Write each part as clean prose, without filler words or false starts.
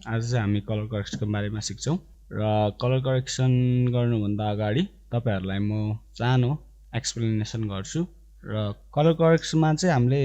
आज चाहिँ हामी कलर करेक्सनको बारेमा सिक्छौं र कलर करेक्सन गर्नुभन्दा अगाडि तपाईहरुलाई म सानो एक्सप्लेनेसन गर्छु र कलर करेक्सनमा चाहिँ हामीले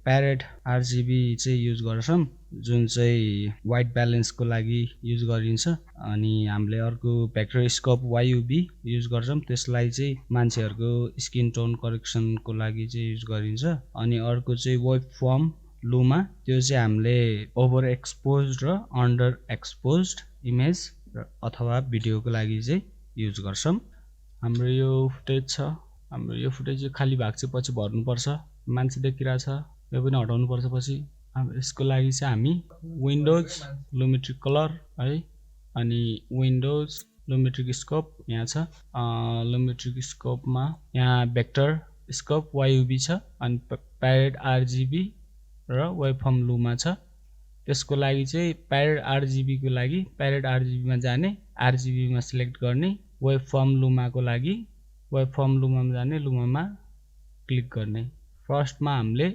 प्यारेट आरजीबी चाहिँ युज गर्छौं जुन चाहिँ व्हाइट ब्यालेन्सको लागि युज गरिन्छ अनि हामीले अर्को भेक्टर स्कोप वायुबी युज गर्छौं त्यसलाई चाहिँ मान्छेहरुको स्किन टोन करेक्सनको लागि चाहिँ युज गरिन्छ अनि अर्को चाहिँ वेब फर्म लुमा त्यो चाहिँ हामीले ओभर एक्सपोज्ड र अन्डर एक्सपोज्ड इमेज अथवा भिडियोको लागि चाहिँ युज गर्छौं हाम्रो यो फुटेज छ हाम्रो यो फुटेज खाली भाग चाहिँ पछि भर्नु पर्छ मान्छे देखिरहेछ यो पनि हटाउनु पर्छ पछि यसको लागि चाहिँ हामी विन्डोज लुमेट्रिक कलर है अनि विन्डोज लुमेट्रिक स्कोप यहाँ छ लुमेट्रिक स्कोपमा यहाँ भेक्टर स्कोप वायुबी छ अनि प्यारेट आरजीबी र वेबफर्म लुमा छ त्यसको लागि चाहिँ प्यारेट आरजीबी को लागि प्यारेट आरजीबी मा जाने आरजीबी मा सिलेक्ट गर्ने वेबफर्म लुमा को लागि वेबफर्म लुमा मा जाने लुमामा क्लिक गर्ने फर्स्टमा हामीले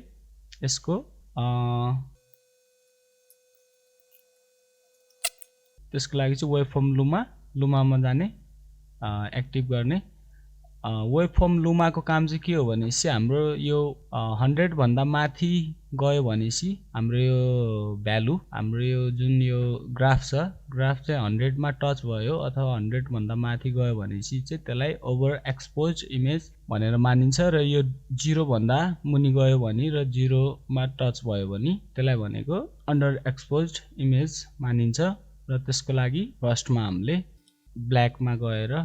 यसको त्यसको लागि चाहिँ वेबफर्म लुमामा जाने एक्टिभ गर्ने वेबफर्म लुमाको काम चाहिँ के हो भनेपछि हाम्रो यो 100 भन्दा माथि गयो भनेपछि हाम्रो यो भ्यालु हाम्रो यो जुन यो ग्राफ छ ग्राफ चाहिँ 100 मा टच भयो अथवा 100 भन्दा माथि गयो भनेपछि चाहिँ त्यसलाई ओभर एक्सपोज्ड इमेज भनेर मानिन्छ र यो 0 भन्दा मुनि गयो भने र 0 मा टच भयो भने त्यसलाई भनेको अन्डर एक्सपोज्ड इमेज मानिन्छ र त्यसको लागि फर्स्टमा हामीले ब्ल्याक मा गएर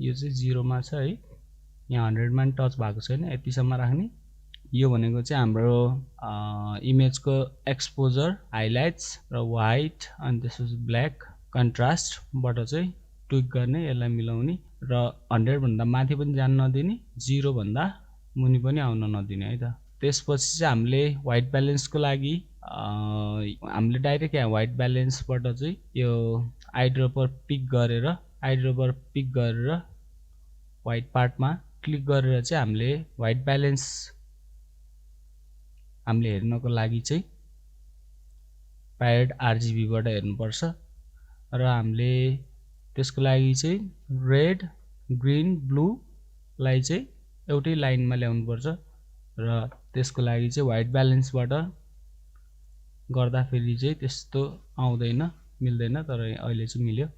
यो चाहिँ 0 मा छ है यहाँ 100 मा टच भएको छैन यतिसम्म राख्ने यो भनेको चाहिँ हाम्रो इमेजको एक्सपोजर हाइलाइट्स र व्हाइट अनि त्यसपछि ब्ल्याक कन्ट्रास्ट बाट चाहिँ ट्विक गर्ने यसलाई मिलाउने र 100 भन्दा माथि पनि जान नदिने 0 भन्दा मुनि पनि आउन नदिने है त त्यसपछि चाहिँ हामीले व्हाइट ब्यालेन्सको लागि हामीले डाइरेक्ट यहाँ व्हाइट ब्यालेन्सबाट चाहिँ यो आइड्रोपर पिक गरेर व्हाइट पार्टमा क्लिक गरेर चाहिँ हामीले व्हाइट ब्यालेन्स हामीले हेर्नको लागि चाहिँ प्यारेट आरजीबी बाट हेर्नु पर्छ र हामीले त्यसको लागि चाहिँ रेड ग्रीन ब्लू लाई चाहिँ एउटै लाइनमा ल्याउनु पर्छ र त्यसको लागि चाहिँ व्हाइट ब्यालेन्सबाट गर्दा फेरि चाहिँ त्यस्तो आउँदैन मिल्दैन तर अहिले चाहिँ मिल्यो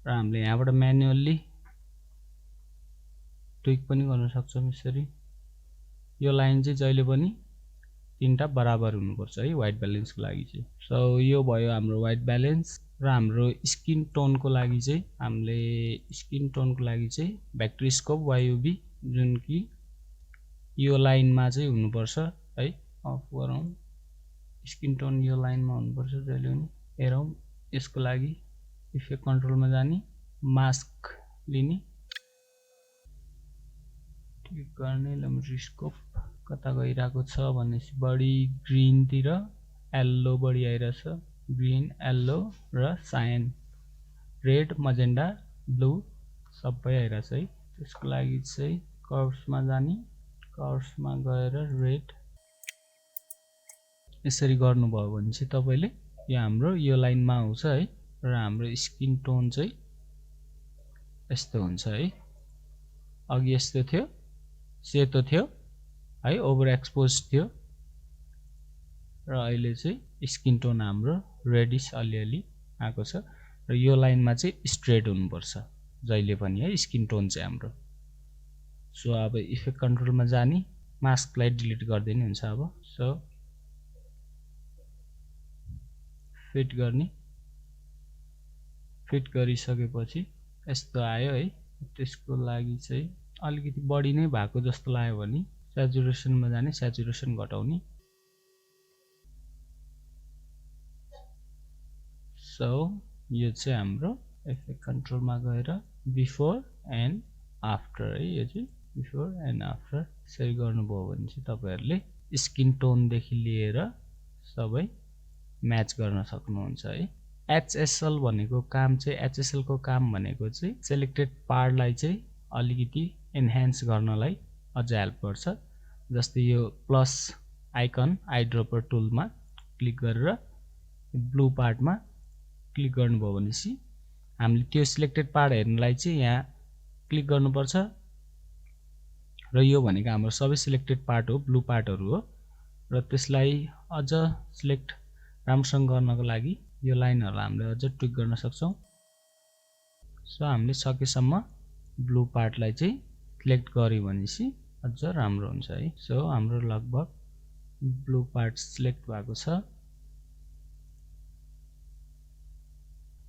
र हामीले यहाँबाट म्यानुअली ट्विक पनि गर्न सक्छौं यसरी यो लाइन चाहिँ जहिले पनि तीनटा बराबर हुनुपर्छ है व्हाइट ब्यालेन्सको लागि चाहिँ सो यो भयो हाम्रो व्हाइट ब्यालेन्स र हाम्रो स्किन टोनको लागि चाहिँ हामीले भेक्टर स्कोप वायुबी जुन कि यो लाइनमा चाहिँ हुनुपर्छ है अफ गरौँ स्किन टोन यो लाइनमा हुनुपर्छ जहिले पनि हेरौँ यसको लागि इफेक्ट कन्ट्रोलमा जाने मास्क लिने क्लिक गर्ने लुमेट्रिक स्कोप कता गइराको छ भनेपछि बडी ग्रीन तिर येल्लो बडी आइराछ ग्रीन येल्लो र साइन रेड मजेन्डा ब्लू सबै आइराछ है त्यसको लागि चाहिँ कर्व्समा जाने कर्व्समा गएर रेड यसरी गर्नुभयो भने चाहिँ तपाईले यो हाम्रो यो लाइनमा आउँछ है र हाम्रो स्किन टोन चाहिँ यस्तो हुन्छ है अघि यस्तो थियो सेतो थियो है ओभर एक्सपोज थियो र अहिले चाहिँ स्किन टोन हाम्रो रेडिश अलिअलि आएको छ र यो लाइनमा चाहिँ स्ट्रेट हुनुपर्छ जहिले पनि है स्किन टोन चाहिँ हाम्रो सो अब इफेक्ट कन्ट्रोलमा जाने मास्कलाई डिलिट गर्दिने हुन्छ अब सो फिट गर्ने फिट गरिसकेपछि यस्तो आयो है त्यसको लागि चाहिँ अलिकति बढी नै भएको जस्तो लाग्यो भने स्याचुरेसनमा जाने स्याचुरेसन घटाउने सो यो चाहिँ हाम्रो इफेक्ट कन्ट्रोलमा गएर बिफोर एन्ड आफ्टर है यो चाहिँ बिफोर एन्ड आफ्टर यसरी गर्नुभयो भने चाहिँ तपाईहरुले स्किन टोन देखि लिएर सबै म्याच गर्न सक्नुहुन्छ है HSL भनेको काम चाहिँ HSL को काम भनेको चाहिँ सेलेक्टेड पार्टलाई चाहिँ अलिकति एन्हान्स गर्नलाई अझ हेल्प गर्छ। जस्तै यो प्लस आइकन आइड्रोपर टुलमा क्लिक गरेर ब्लू पार्टमा क्लिक गर्नुभयो भनेपछि हामीले त्यो सिलेक्टेड पार्ट हेर्नलाई चाहिँ यहाँ क्लिक गर्नुपर्छ र यो भनेको हाम्रो सबै सिलेक्टेड पार्ट हो, ब्लू पार्टहरु हो र त्यसलाई अझ सिलेक्ट राम्रोसँग गर्नको लागि यो लाइनहरुलाई हामीले अझ ट्विक गर्न सक्छौं। सो हामीले सकेसम्म ब्लू पार्टलाई चाहिँ सिलेक्ट गर्यो भनेपछि अझ राम्रो हुन्छ है। सो हाम्रो लगभग ब्लू पार्ट सिलेक्ट भएको छ।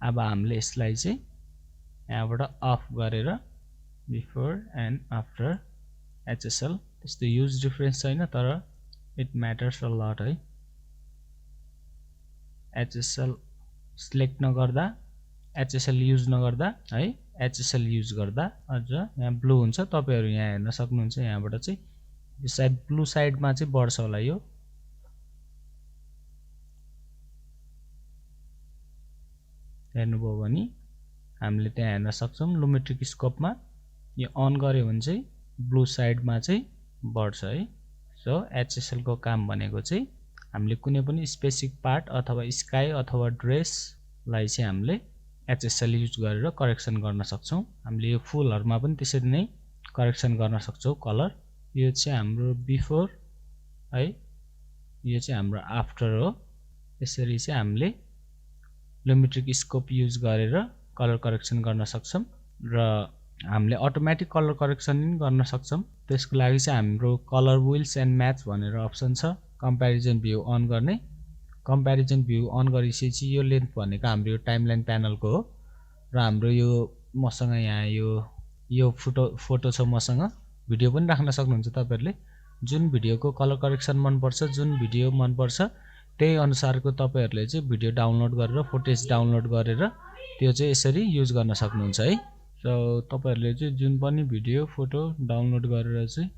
अब हामीले यसलाई चाहिँ यहाँबाट अफ गरेर बिफोर एन्ड आफ्टर HSL त्यस्तो युज डिफरेन्स छैन तर इट म्याटर्स अ लट है। HSL सिलेक्ट नगर्दा HSL युज नगर्दा है, HSL युज गर्दा अझ यहाँ ब्लू हुन्छ। तपाईहरु यहाँ हेर्न सक्नुहुन्छ यहाँबाट चाहिँ यो साइड ब्लू साइडमा चाहिँ बढ्छ होला यो। हेर्नुभयो भने हामीले त्यहाँ हेर्न सक्छौं लुमेट्रिक स्कोपमा यो अन गर्यो भने चाहिँ ब्लू साइडमा चाहिँ बढ्छ है। सो HSL को काम भनेको चाहिँ हामीले कुनै पनि स्पेसिफिक पार्ट अथवा स्काई अथवा ड्रेसलाई चाहिँ हामीले HSL युज गरेर करेक्सन गर्न सक्छौं। हामीले यो फुलहरुमा पनि त्यसरी नै करेक्सन गर्न सक्छौं कलर। यो चाहिँ हाम्रो बिफोर है, यो चाहिँ हाम्रो आफ्टर हो। यसरी चाहिँ हामीले लुमेट्रिक स्कोप युज गरेर कलर करेक्सन गर्न सक्छौं र हामीले अटोमेटिक कलर करेक्सन पनि गर्न सक्छौं। त्यसको लागि चाहिँ हाम्रो कलर व्हील्स एन्ड म्याच भनेर अप्सन छ, कम्प्यारिजन भ्यू अन गर्ने। कम्प्यारिजन भ्यू अन गरिसकेपछि यो लेन्थ भनेको हाम्रो यो टाइमलाइन प्यानलको हो र हाम्रो यो मसँग यहाँ यो फोटो छ मसँग। भिडियो पनि राख्न सक्नुहुन्छ तपाईहरुले। जुन भिडियोको कलर करेक्सन मन पर्छ, जुन भिडियो मन पर्छ त्यही अनुसारको तपाईहरुले चाहिँ भिडियो डाउनलोड गरेर फुटेज डाउनलोड गरेर त्यो चाहिँ यसरी युज गर्न सक्नुहुन्छ है। सो तपाईहरुले चाहिँ जुन पनि भिडियो फोटो डाउनलोड गरेर चाहिँ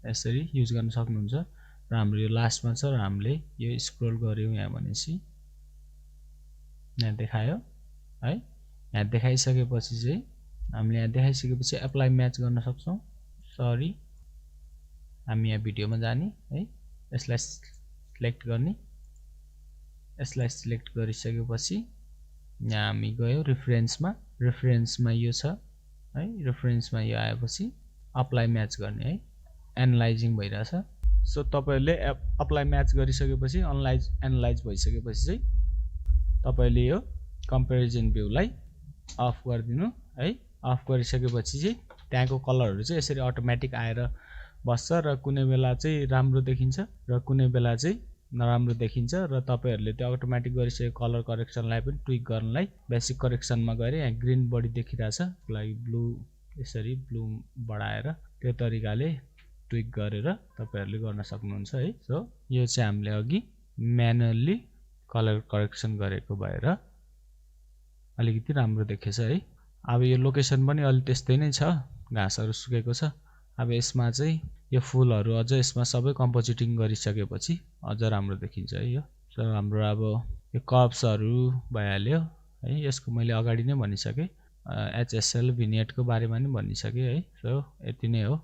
यसरी युज गर्न सक्नुहुन्छ। र हाम्रो यो लास्टमा छ र हामीले यो स्क्रोल गर्यौं यहाँ भनेपछि यहाँ देखायो है। यहाँ देखाइसकेपछि चाहिँ हामीले यहाँ देखाइसकेपछि एप्लाई म्याच गर्न सक्छौं। सरी हामी यहाँ भिडियोमा जाने है, यसलाई सिलेक्ट गर्ने। यसलाई सिलेक्ट गरिसकेपछि यहाँ हामी गयो रेफरेन्समा। रेफरेन्समा यो छ है, रेफरेन्समा यो आएपछि अप्लाई म्याच गर्ने है। एनालाइजिङ भइराछ। सो तपाईहरुले अप्लाई म्याच गरिसकेपछि एनालाइज भइसकेपछि चाहिँ तपाईले यो कम्प्यारिजन भ्यूलाई अफ गरिदिनु है। अफ गरिसकेपछि चाहिँ त्यहाँको कलरहरु चाहिँ यसरी अटोमेटिक आएर बस्छ र कुनै बेला चाहिँ राम्रो देखिन्छ र कुनै बेला चाहिँ नराम्रो देखिन्छ र तपाईहरुले त्यो अटोमेटिक गरिसकेको कलर करेक्सनलाई पनि ट्विक गर्नलाई बेसिक करेक्सनमा गएर यहाँ ग्रीन बढी देखिराछ लागि ब्लू यसरी ब्लू बढाएर त्यो तरिकाले ट्विक गरेर तपाईहरुले गर्न सक्नुहुन्छ है। सो यो चाहिँ हामीले अघि म्यानुअली कलर करेक्सन गरेको भएर अलिकति राम्रो देखेछ है। अब यो लोकेसन पनि अलि त्यस्तै नै छ, घाँसहरु सुकेको छ। अब यसमा चाहिँ यो फुलहरु अझ यसमा सबै कम्पोजिटिङ गरिसकेपछि अझ राम्रो देखिन्छ है यो। सो हाम्रो अब यो कर्ब्सहरु भइहाल्यो है। यसको मैले अगाडि नै भनिसके, HSL भिनियटको बारेमा नि भनिसके है। सो यति नै हो।